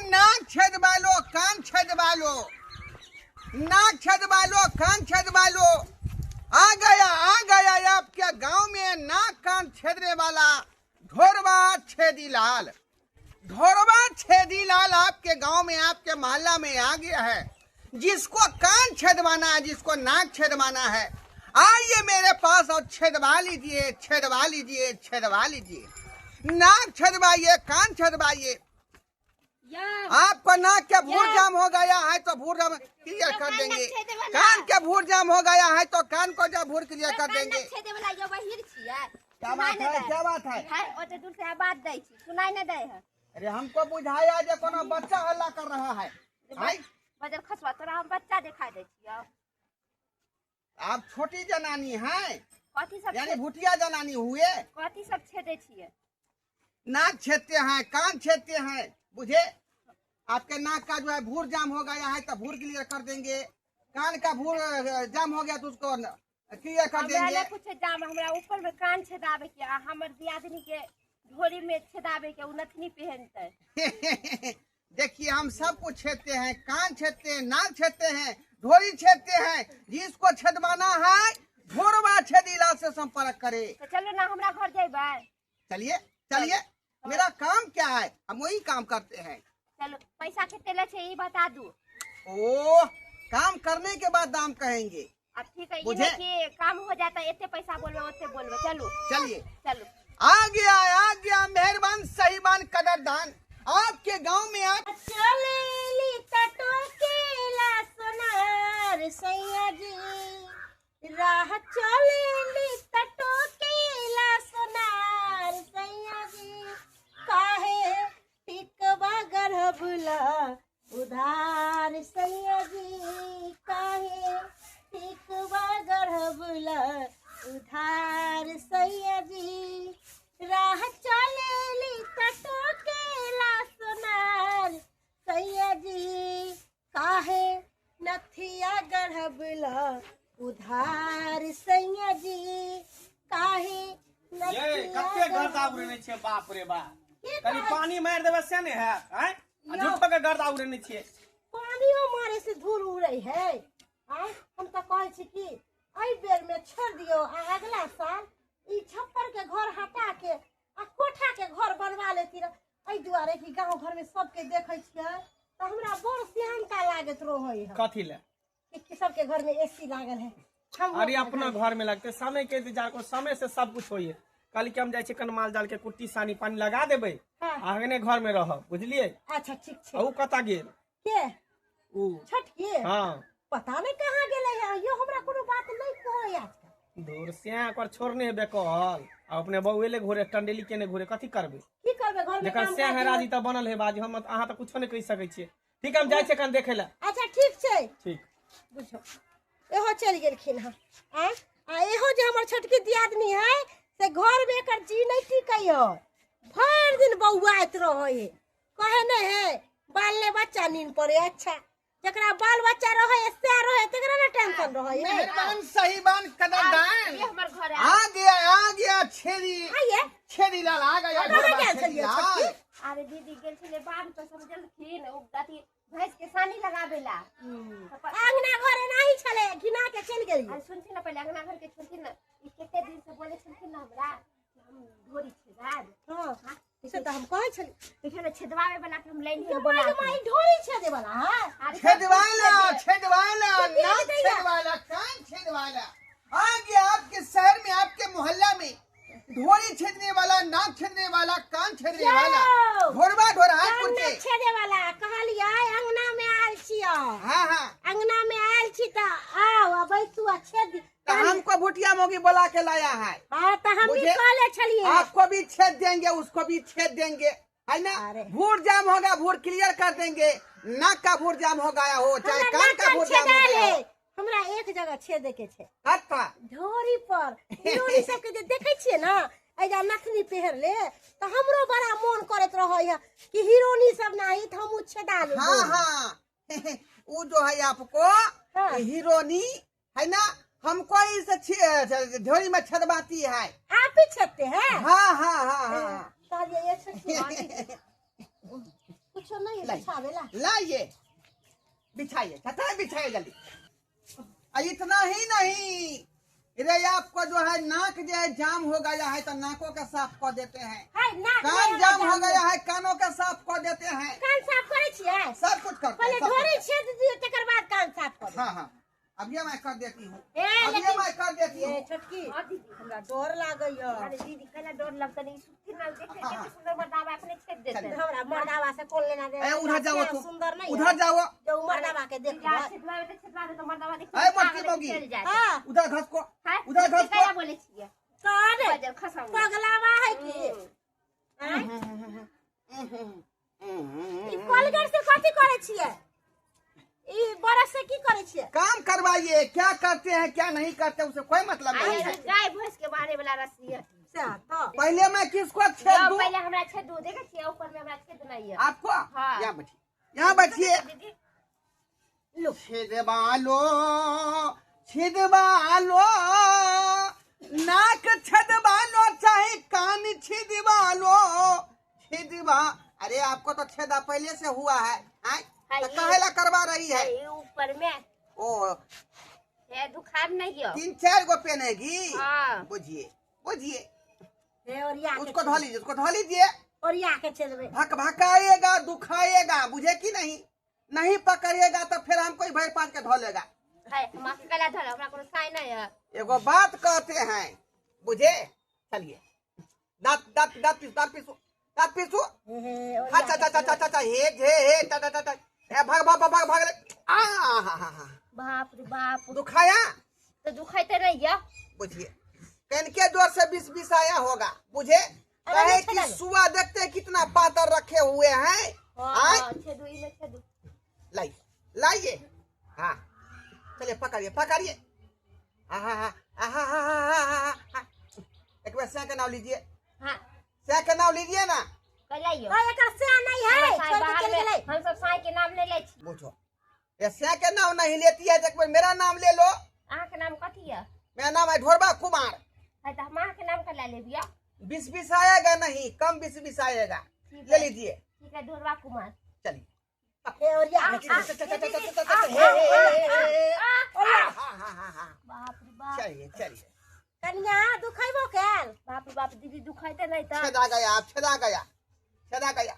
नाक छेदवा लो, कान छेदवा लो, नाक छेदवा लो, कान छेदवा लो। आ गया आपके गांव में नाक कान छेदने वाला ढोरवा छेदीलाल। ढोरवा छेदीलाल आपके गांव में, आपके मोहल्ला में आ गया है। जिसको कान छेदवाना है, जिसको नाक छेदवाना है, आइए मेरे पास और छेदवा लीजिए, छेदवा लीजिए, छेदवा लीजिए। नाक छेदवाइए, कान छेदवाइए। आपको नाक के भूर जाम हो गया है तो भूर जाम क्लियर कर देंगे। कान के भूर जाम हो गया है तो कान को जब भूर क्लियर कर देंगे। क्या बात है, क्या बात है? सुनाई नहीं दे है। अरे हमको बुझाया जे कोनो बच्चा हल्ला कर रहा है। बजर खसवा तोरा हम बच्चा दिखाई दे छियो। आप छोटी जनानी हैं, कथी सब यानी भुटिया जनानी हुए। कथी सब छेदे छिए? नाक छेदते हैं, कान छेदते हैं, बुझे। आपके नाक का जो है भूर जाम हो गया है तो भूर क्लियर कर देंगे। कान का भूर जाम हो गया तो उसको क्लियर कर देंगे। कुछ जाम हमरा ऊपर में कान छेदावे के, हमर दियादनी के ढोरी में छेदावे के, उनथनी पहनते। देखिए हम सब कुछ छेदते हैं, कान छेदते हैं, नाक छेदते हैं, ढोरी छेदते हैं। जिसको छेदवाना है ढोरवा छेदीलाल से संपर्क करे। तो चलो ना हमरा घर जेबै। चलिए चलिए, मेरा काम क्या है, हम वही काम करते हैं। चलो पैसा कितने ले छे ये बता दू। ओ, काम करने के बाद दाम कहेंगे। अब ठीक है, ये कि काम हो जाता है, इतने पैसा बोलबे उतने बोलबे। चलो चलिए, चलो। आ गया मेहरबान सहीबान कदरदान आपके गांव में। आप चलेली टटोकेला सोनार सैया जी, राह चलेली टटोकेला सोनार सैया जी, काहे टिकवा गर्भला उधार सैया जी, काहे टिकवा गर्भला उधार सैया जी, राह चलेली टटोकेला सोनार सैया जी, काहे नथिया गढ़बला उधार सैया जी, काहे कते गर्दा उड़ने छे। बाप रे बाप, कनी पानी मार देबे से ने है, हैं? झूठ के गर्दा उड़ने छे। पानियो मारे से धूल उड़ै है। हम तो कहै छी कि एहि बेर में छोड़ दियो, अगला साल ई छप्पर के घर हटा के आ कोठा के घर बनवा लेती रह। एहि दुआरे कि गांव घर में सबके देखै छियै तो हमरा बड़ सियानता लागत रहै है। कथी ले? कि सबके घर में एसी लागल है। अरे अपना घर में लगते, समय के इंतजार को, समय से सब कुछ होइए। कल के हम जाय छे कन माल जाल के कुट्टी सानी पानी लगा देबे, आगने घर में रह, बुझलिए। अच्छा ठीक छे। ऊ कता गेल के ऊ छठिए? हां, पता नहीं कहां गेलै है। यो हमरा कोनो बात नहीं कहै आज। दूर से कर छोड़ने हेबे कहल। अपने बउएले घोरे टंडेली केने घोरे कथी करबे? की करबे घर में? जेकर से है राजी त बनल है बाजी। हम अहाँ त कुछो नहीं कहि सकै छियै। ठीक, हम जाय छे कन देखे ला। अच्छा ठीक छे। ठीक, बुझो एहो चल गेलखिन हां। आ एहो जे हमर छोटकी दियादनी है से घर में एकर जी नहीं टिकैयो। भर दिन बौआइत रहै, कहे नहीं है बाल ले बच्चा नींद पड़े। अच्छा जकरा बाल बच्चा रहे से रहे तकरा ना टेंशन रहे। मेहरबान सहीबान कदरदान ये हमर घर आ गया छेदीलाल आ गया। अरे दीदी गेल छले बांध पे समझलखिन ओ अथी भैंस के सानी लगाबेला। अंगना घरे नहीं छले, घिना के चल गेली। अरे सुन छी ना, पहले अंगना घर के छलखिन ना, ई कते दिन से बोले छलखिन ना हमरा हम ढोरी छेदाब। हां से तो हम कहै छली देखले छेदवावे वाला के हम लाइन है बोला माई ढोरी छेदे वाला। हां छेदवाला नाक छेदवाला, कान छेदवाला आ गया आपके शहर में, आपके मोहल्ला में। ढोरी छेदने वाला, नाक छेदने वाला, कान छेदने वाला, ढोरवा ढोरहाटपुर के छेदे वाला कहलिया। अंगना में आयल छियो। हां अंगना में आयल छी त आओ अबै तू छेद। तो हमको भुटिया मोगी बुला के लाया है। हां तो हम भी कहले छलिए आपको भी छेद देंगे, उसको भी छेद देंगे, है ना। भूर जाम होगा, भूर क्लियर कर देंगे। नाक का भूर जाम हो गया हो, चाहे कान का भूर जाम हो गया हो। हमरा एक जगह छेदे के छे। अच्छा, ढोरी पर ढोरी सब के देखे छिए ना, एजा नथनी पहर ले तो हमरो बड़ा मन करत रहै है कि हीरोनी सब नहीं त हम छेदा ले। हां वो जो है आपको हीरोनी है ना, हमको इस ढोरी में छदवाती है। आप ही छेदते हैं? हाँ। ये कुछ नहीं लगावेला लाइए बिछाइए चाचा बिछाइए जल्दी। इतना ही नहीं, अरे आपको जो है नाक जो है जाम हो गया है तो नाकों के साफ कर देते हैं, हाय नाक कान जाम हो गया है कानों के साफ कर देते हैं, कान साफ करे छियै सब कुछ करते पहले हैं, सब ढोरी कुछ। छेद दियो तकर बाद कान साफ कर हाँ हाँ अब ये मैं कर देती हूँ, ए अब ये लेकिन मैं कर देती ये हूँ। छोटकी हाँ दीदी हमरा डर लागैया अरे दीदी कहला डर लगता नहीं सुखी ना देखे कितने सुंदर मर्दावा अपने छेद देते हैं हमरा मर्दावा से कोल लेना दे ए, उधर जाओ तुम, सुंदर नहीं उधर जाओ, जो मर्दावा के देख यार छिदवा में तो छिदवा दे तो मर्दावा देख ए, मोटकी मोगी। चल जाए हां उधर घस को, हाय उधर घस क्या को। बोले छियै कौन बजर खसाऊ पगलावा है की ई कोलगेट से कथि करे छियै ई बरस से की करे छियै काम करवाइए, क्या करते हैं क्या नहीं करते उसे कोई मतलब नहीं है। गाय भैंस के बारे वाला रस्सी है से तो पहले मैं किसको छेद दूं? पहले हमरा छेद दो देखे छियै ऊपर में हमरा छेद नहीं है आपको हाँ। यहाँ बैठिए, यहाँ बैठिए। दीदी छिदवा लो नाक छिदवा लो चाहे कान छिदवा लो छिदवा। अरे आपको तो छेदा पहले से हुआ है, आय? तो काहेला करवा रही है? ये ऊपर में ओ है दुखार नहीं है 3-4 गो पहनेगी, हाँ। बुझिए बुझिए। ए और या उसको धो लीजिए, उसको धो लीजिए। और या के छेदबे भक भकाएगा दुखाएगा, बुझे कि नहीं? नहीं पकड़िएगा तो फिर हमको ही भर पाँच के धो लेगा। है मां के गला धर हमरा कोनो साई नहीं है एगो बात कहते हैं, बुझे? चलिए दांत दांत दांत पीसू दांत पीसू दांत पीसू। अच्छा अच्छा अच्छा अच्छा अच्छा हे टा टा टा टा ए भाग भाग भाग भाग आ बाप रे बाप दुखाया, तो दुखाइते नहीं है बुझिए। कनके जोर से 20 आया होगा, बुझे? कहे कि सुआ देखते हैं कितना पातर रखे हुए हैं। हां छेदू ई में छेदू लाइए लाइए, हाँ चलिए पकड़िए पकड़िए। एक बार सह का नाम लीजिए, हां सह का नाम लीजिए ना। कलाइयो ओए एकर से नहीं है छोड़ के चल गेलै हम सब साई के नाम ले ले छी पूछो ये सह का नाम नहीं लेती है तो एक बार मेरा नाम ले लो। अहाँ के नाम कथी है मेरा नाम है ढोरबा कुमार। है तो हम अहाँ के नाम कला लेबिया 20 आएगा नहीं, कम 20 आएगा, ले लीजिए। ठीक है ढोरवा कुमार चलिए ए और या बाप रे बाप चलिए चलिए। कन्या दुखैबो केल बाप रे बाप दीदी दुखाइते नहीं था छेदा गया, आप छेदा गया, छेदा गया।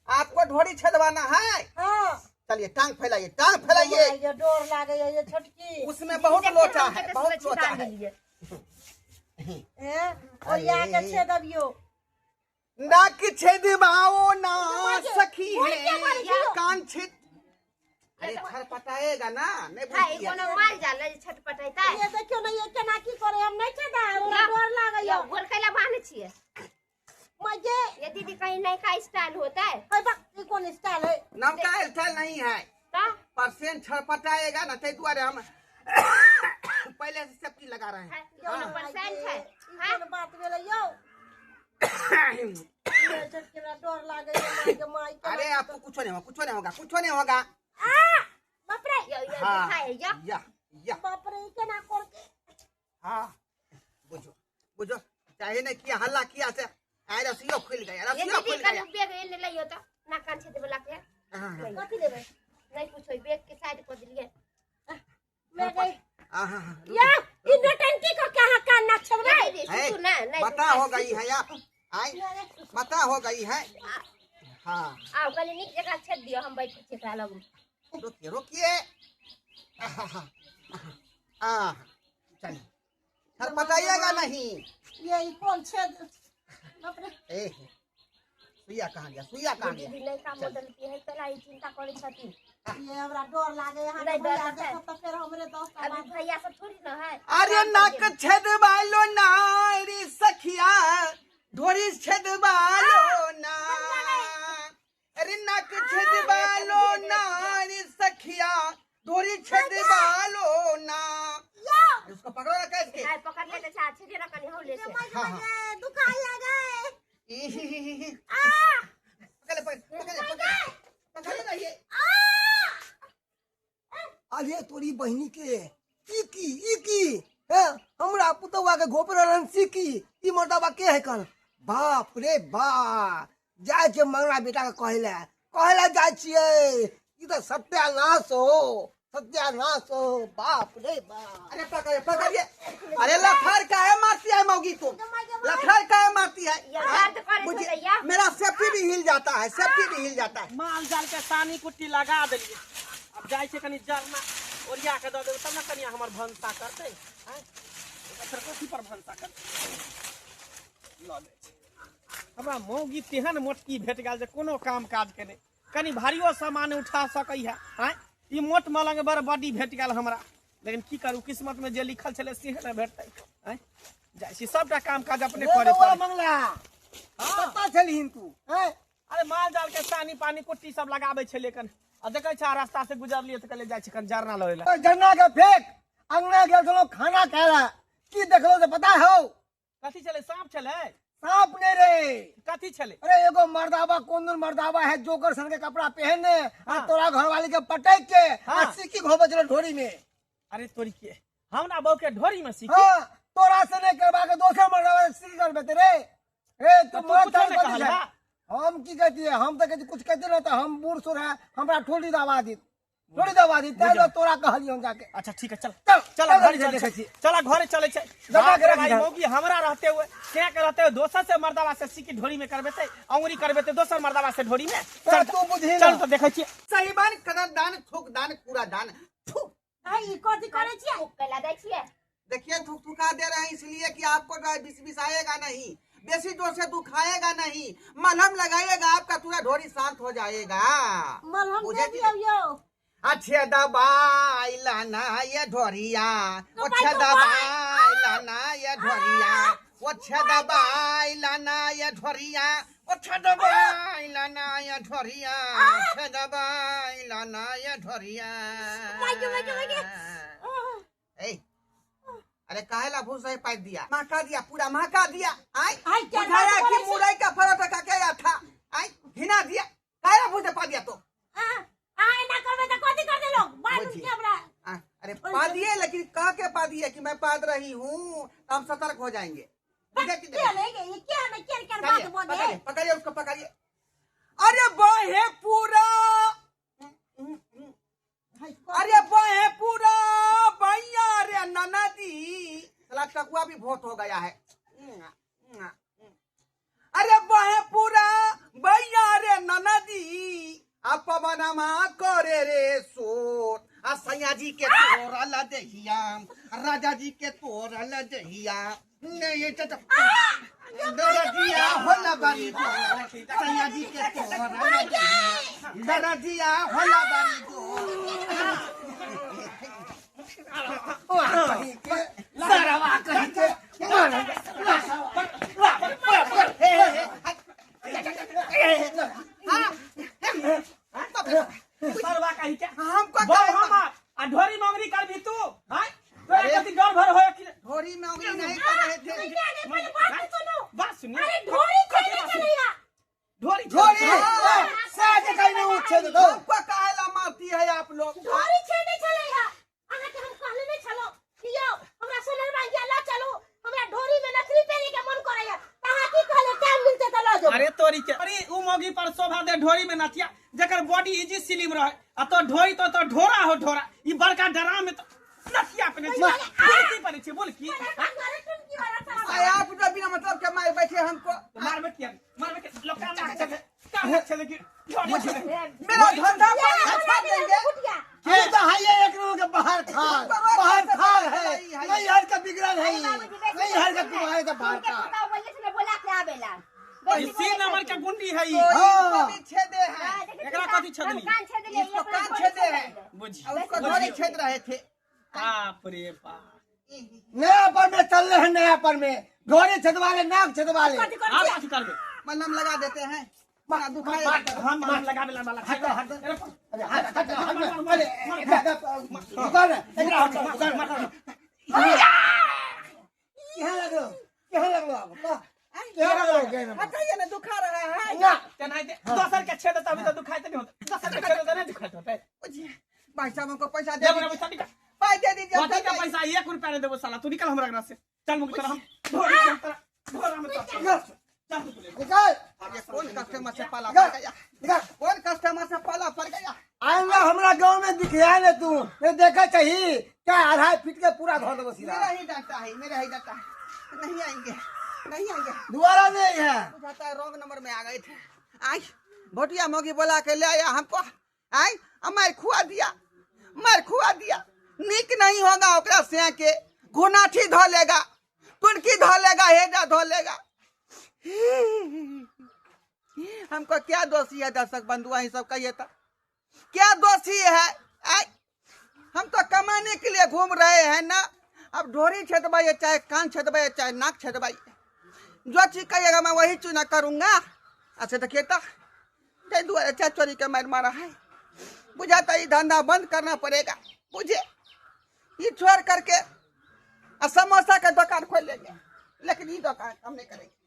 आपको ढोरी छेदवाना है? हां चलिए टांग फैलाइए, टांग फैलाइए। ये डर लागैया ये छोटकी उसमें बहुत लोचा है, बहुत लोचा है। ए और या के छेदबियो नाक छेदवाओ ना सखी है कान छेद। अरे छटपटाएगा ना, नहीं हाय बुझती कोनो है। मार जाला जे छटपटाइता ये देखियो ना ये केना की करे हम नहीं छेदा हमरा डर लागैया यो गोल कैला बांधे छिए मजे ये दीदी कहीं नहीं का स्टाइल होता है ओए बा ई कोन स्टाइल है नमका स्टाइल नहीं है, तो परसेंट छटपटाएगा ना, ते दुआरे हम पहले से सेफ्टी लगा रहे हैं। कोनो परसेंट है कोन बात भेलै यो ये छोटकीरा डर लागैया माय के माय के अरे आपको कुछ नहीं होगा, कुछ नहीं होगा, कुछ नहीं होगा। आ बाप रे यो यो हाँ दिखाए यो या बाप रे ई केना कर के हाँ बुझो बुझो, चाहे नहीं किया हल्ला किया से आए रसियो खुल गया, ये रसियो दीदी खुल कल गया। बैग ले लियो तो ना कान छेद वाला के हाँ, कथि लेबै नहीं पूछो बैग के साइड कर दिलिए मैं गई हाँ, हाँ, हाँ, या इ नटंकी को क्या कान ना छेदबै दीदी है, सुन ना नहीं बता हो गई है आप, आए बता हो गई है। हाँ आओ कल निक जगह छेद दियो हम बैठ के चेकरा लगू रुकिए रुकिए। चलिए छटपटाइएगा नहीं। ये ई कोन छेद बाप रे ए सुइया कहाँ गया, सुइया कहाँ गया? दीदी नहीं का मॉडल की है तला ई चिंता करे छथि ये हमरा डर लागे यहाँ नहीं, डर भैया लगता है। देखो तो फिर हमरे दोस्त अभी भैया सब थोड़ी ना है अरे नाक छेदवालो ना रे सखिया, ढोरी छेदवालो ना। अरे नाक छेदवालो ना रे सखिया, ढोरी छेदवालो ना। उसको पकड़ो ना कैसे? हाय पकड़ ले तो छा छेदे ना कनी हौले से हाँ हाँ दुखाई लगे पकड़े पकड़े पकड़े ना ये। अरे तोरी बहनी के इकी है हमरा पुतवा के गोपरन सीकी ई मर्दावा के है कल बाप रे बा जाय के मंगला बेटा के कहले कहला जाय छियै ई तो सत्यानाश हो, सत्यानाश हो, बाप रे बाप। अरे पकड़िए। अरे लखर का है मारती है मौगी तुम, लखर का है मारती है। मुझे मेरा सेफ्टी भी हिल जाता है, सेफ्टी भी हिल जाता है। माल जाल के सानी कुट्टी लगा देलिए, अब जाय छै कनी जरना ओरिया के दऽ देबै तब ने कनिया हमर भनसा करतै। हैं एकर कथी पर भनसा करतै लऽ दै छै। हमरा मौगी तेहन मोटकी भेट गेल जे कोनो काम काज के नहि, कनी भारियो सामान उठा सकैए। हैं ई मोट मलंग बड़ बड़ी भेट गेल हमरा, लेकिन की करू किस्मत में जे लिखल छलै से ने भेटतै। हैं जाइ छी सबटा काम काज अपने करे पड़ै। मंगला कतऽ छलहिन तू? हैं अरे माल जाल के सानी पानी कुट्टी सब लगाबै छै, लेकिन आ देखै छै रास्ता से गुजरलिए तऽ कहले जाइ छै कन जरना लऽ ले। जरना के फेंक, अंगना गेल छलो खाना खाय ला, की देखलो से पता हो? कथी छलै? सांप छलै? सांप नहीं रे, कथी छलै? अरे एगो मर्दावा, कोन मर्दावा है जोकर सन के कपड़ा पहने आ तोरा घरवाली के पटक के आ सीकी घोबे चलो ढोरी में। अरे तोरी के हमरा बहू के ढोरी में सीखी? हाँ, तोरा से नहीं करवा के दोसर मर्दावा से सीख कर बेटे रे। ए तो तू तू मत कुछो नहीं कर कहला? हम की कहती है, हम तो कहती कुछ कहते ना तो हम बूढ़ सुर है, हमरा ठोड़ी दबा दी, ठोड़ी दबा दी, तेरे तोरा कहलियो जाके। अच्छा ठीक है, चल चल चला घर देखै चले छी। चला घरे चले छै। दबा के रख भाई दे। मौगी हमरा रहते हुए क्या के रहते हुए दोसर से मर्दावा से सीखी ढोरी में करबेते, अंगुरी करबेते दोसर मर्दावा से ढोरी में। चल तू बुझी चल ना। तो देखै छी। सही बान, कदरदान, थूकदान, कूड़ादान। थू। आई कथी करे छियै? कैला दै छियै। देखिए थुका दे रहे हैं इसलिए कि आपको बिस आएगा नहीं, बेसी जोर से दुखाएगा नहीं, मलहम लगाइएगा आपका पूरा ढोरी शांत हो जाएगा। मलहम मुझे दे दियो यो। अच्छे दबाई लाना ये ढोरिया, अच्छे दबाई लाना ये ढोरिया, अच्छे दबाई लाना ये ढोरिया, अच्छे दबाई लाना ये ढोरिया, अच्छे दबाई लाना ये ढोरिया। ए, अरे काहेला भूस है पाइप दिया, महका दिया, पूरा महका दिया। आई आई क्या बुझाया बात कि बोले मुरई का परोठा का क्या था। आई घिना दिया, काहेला भूस पा दिया तो। आई ना करबे त कथी कर दे लोग? बात बुझिए। के हमरा अरे पा दिए, लेकिन कह के पा दिए कि मैं पाद रही हूँ, तो हम सतर्क हो जाएंगे। मुझे कि क्या लेंगे? ये क्या ना क्या बात बोले? पकड़िए, पकड़िए उसको पकड़िए। अरे बहे पूरा, अरे बहे पूरा भैया रे ननदी, साला टकुआ भी बहुत हो गया है। अरे बहे पूरा भैया रे ननदी, आप पवनमा करे रे सोत, आ सैया जी के तोरल दहिया, राजा जी के तोरल दहिया, नहीं दरजिया होला बारी दो, सैया जी के तोरल दहिया, दरजिया होला बारी दो। सरवा कह के सरवा कहि के हमको बहु हम आ ढोरी मंगरी कर भी तू। हैं तोरा कथी डर भर होय कि ढोरी में उंगली नहीं कर रहे थे। बात सुनो। बात सुनिए। अरे ढोरी चले चलिया। ढोरी ढोरी साज कहीं उठे दो। हमको काहेला मारती है आप लोग? ढोरी छेड़े चलिया। अगर के हम कहले नहीं चलो कि यो हमरा सोनर मांगिया ला चलो, हमरा ढोरी में नथरी पहने के मन करैया, कहा की कहले टाइम मिलते त ला जो। अरे तोरी के अरे उ मौगी पर शोभा दे ढोरी में नथिया, जकर बॉडी इजी स्लिम रहे, आ तो ढोरी तो ढोरा हो ढोरा, ई बड़का डरा में तो नथिया पे नहीं बोल की पड़े छे, बोल की आप तो बिना मतलब के मार बैठे हमको। मार मत किया, मार मत लोग काम ना चले काम चले कि मेरा धंधा अच्छा देंगे। ये तो है ये एक रूम के बाहर खाल, बाहर खाल है, नहीं हर का बिगड़ल है, नहीं हर का तुम्हारे का बाहर का। बोले छले बोला के आवेला। इसी नंबर के गुंडी है ई। इसको भी छेदे हैं, एकरा कथी छदली? कान छेद ले, इसको कान छेदे हैं, बुझी और उसको ढोरी छेद रहे थे। बाप रे बाप। नया पर में चल रहे हैं, नया पर में ढोरी छदवाले, नाक छदवाले। आप कथी करबे? मलहम लगा देते हैं, बड़ा दुखाएगा। हम मन लगा देला वाला हट हट अरे हट हट दुकान है, एकरा हट दुकान। क्या लग रहा, क्या लग रहा, क्या लग रहा? बताइए ना, दुखा रहा है ना केनाइ दे दोसर के छेद तभी तो दुखाइत नहीं होता, दोसर के छेद तो नहीं दुखाइत होता। भाई साहब हमको पैसा दे दे हमरा दीजिए, पैसा निकाल, पैसा दे दीजिए। कथी का पैसा? 1 रुपया नहीं देबो साला, तू निकल हमरा घर से। चल मुझे हम ढोरी चल तोरा ढोरा में तो चल तू ले। निकाल। ये कौन कस्टमर से पाला पड़ गया? निकाल। कौन कस्टमर से पाला पड़ गया? आएंगे हमरा गांव में दिखिया ने तू ये देखा चाहिए क्या आधा फीट के पूरा धो दो मेरा सीधा ही डांटा है, मेरा ही डांटा है। नहीं आएंगे, नहीं आएंगे। दोबारा नहीं है बुझाता है रॉन्ग नंबर में आ गए थे। आई भोटिया मोगी बोला के ले आया हमको। आई मार खुआ दिया, मार खुआ दिया। निक नहीं होगा ओकरा से के घुनाठी धो लेगा, टुनकी धो लेगा, हेजा धो लेगा। हमको क्या दोषी है? दर्शक बंधुआ ही सब कहिए तो क्या दोषी है? आई हम तो कमाने के लिए घूम रहे हैं ना। अब ढोरी छेदवाइए, चाहे कान छेदवाइए, चाहे नाक छेदवाइए, जो चीज कहिएगा मैं वही चुना करूंगा। अच्छा देखिए तो अच्छा चोरी का मार मारा है। बुझाता ये धंधा बंद करना पड़ेगा मुझे। ये छोड़ करके समोसा का दुकान खोल लेंगे, लेकिन ये दुकान हम नहीं करेंगे।